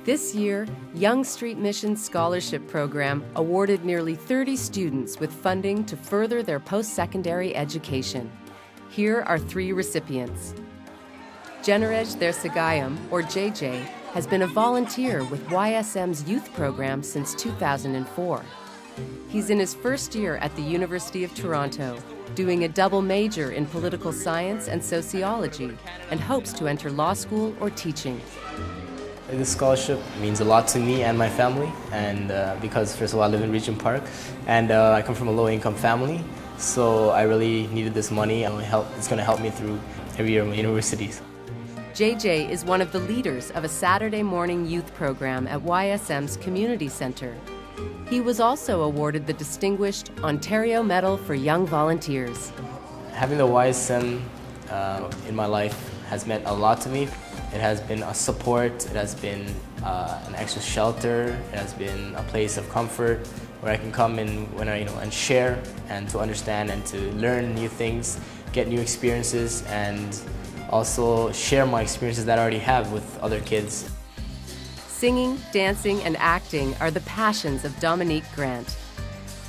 This year, Young Street Mission's scholarship program awarded nearly 30 students with funding to further their post-secondary education. Here are 3 recipients. Generej Thersagayam, or JJ, has been a volunteer with YSM's youth program since 2004. He's in his first year at the University of Toronto, doing a double major in political science and sociology, and hopes to enter law school or teaching. This scholarship means a lot to me and my family, and because first of all I live in Regent Park, and I come from a low-income family, so I really needed this money, and it's going to help me through every year of my universities. JJ is one of the leaders of a Saturday morning youth program at YSM's Community Centre. He was also awarded the distinguished Ontario Medal for Young Volunteers. Having the YSM in my life has meant a lot to me. It has been a support, it has been an extra shelter, it has been a place of comfort where I can come in and share and to understand and to learn new things, get new experiences, and also share my experiences that I already have with other kids. Singing, dancing, and acting are the passions of Dominique Grant.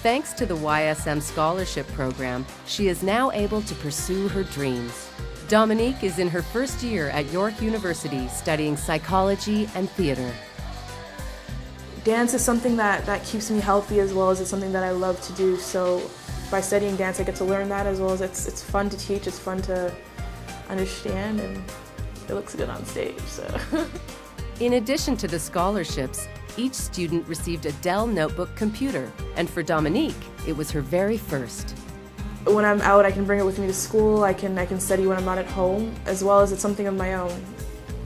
Thanks to the YSM scholarship program, she is now able to pursue her dreams. Dominique is in her first year at York University studying psychology and theater. Dance is something that keeps me healthy, as well as it's something that I love to do. So by studying dance, I get to learn that, as well as it's fun to teach, it's fun to understand, and it looks good on stage. So. In addition to the scholarships, each student received a Dell notebook computer, and for Dominique, it was her very first. When I'm out, I can bring it with me to school, I can study when I'm not at home, as well as it's something of my own.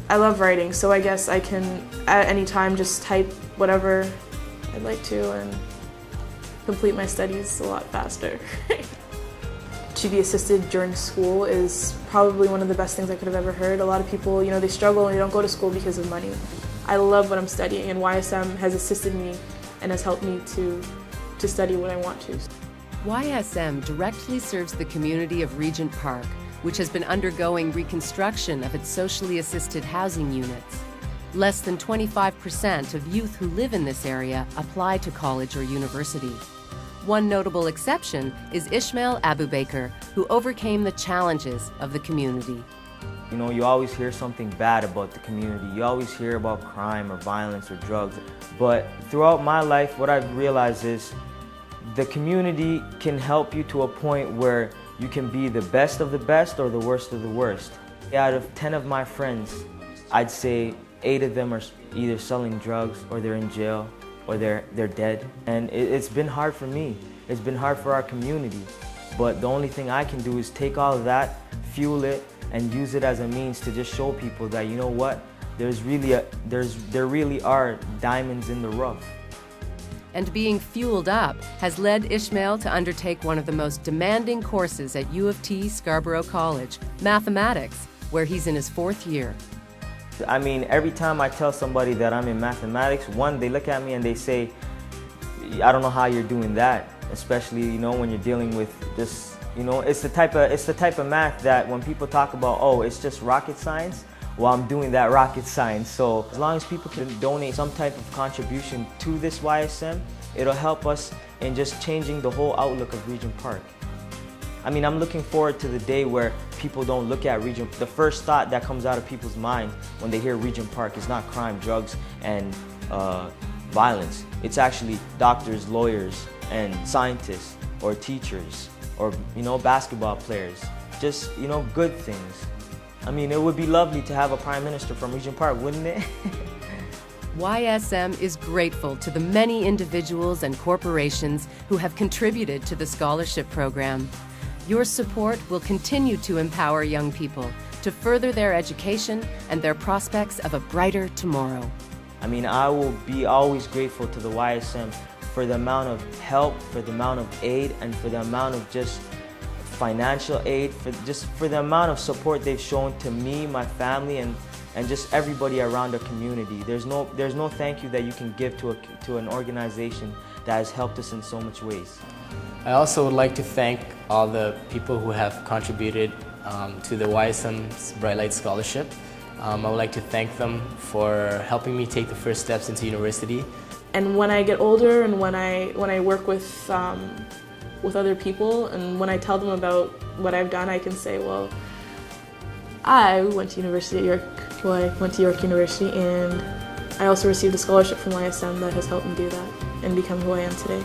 I love writing, so I guess I can, at any time, just type whatever I'd like to and complete my studies a lot faster. To be assisted during school is probably one of the best things I could have ever heard. A lot of people, they struggle and they don't go to school because of money. I love what I'm studying, and YSM has assisted me and has helped me to study what I want to. YSM directly serves the community of Regent Park, which has been undergoing reconstruction of its socially assisted housing units. Less than 25% of youth who live in this area apply to college or university. One notable exception is Ishmael Abubaker, who overcame the challenges of the community. You always hear something bad about the community. You always hear about crime or violence or drugs. But throughout my life, what I've realized is the community can help you to a point where you can be the best of the best or the worst of the worst. Out of 10 of my friends, I'd say 8 of them are either selling drugs, or they're in jail, or they're dead. And it's been hard for me. It's been hard for our community. But the only thing I can do is take all of that, fuel it, and use it as a means to just show people that, there really are diamonds in the rough. And being fueled up has led Ishmael to undertake one of the most demanding courses at U of T Scarborough College, mathematics, where he's in his 4th year. Every time I tell somebody that I'm in mathematics, one, they look at me and they say, I don't know how you're doing that, especially, when you're dealing with this, it's the type of math that when people talk about, oh, it's just rocket science, well, I'm doing that rocket science. So as long as people can donate some type of contribution to this YSM, it'll help us in just changing the whole outlook of Regent Park. I'm looking forward to the day where people don't look at Regent. The first thought that comes out of people's mind when they hear Regent Park is not crime, drugs, and violence. It's actually doctors, lawyers, and scientists, or teachers, or basketball players. Just good things. It would be lovely to have a prime minister from Regent Park, wouldn't it? YSM is grateful to the many individuals and corporations who have contributed to the scholarship program. Your support will continue to empower young people to further their education and their prospects of a brighter tomorrow. I will be always grateful to the YSM for the amount of help, for the amount of aid, and for the amount of just financial aid, for the amount of support they've shown to me, my family, and just everybody around the community. There's no thank you that you can give to an organization that has helped us in so much ways. I also would like to thank all the people who have contributed to the YSM Bright Lights Scholarship. I would like to thank them for helping me take the first steps into university. And when I get older and when I work with other people and when I tell them about what I've done, I can say, well, I went to university at York. Well, I went to York University, and I also received a scholarship from YSM that has helped me do that and become who I am today.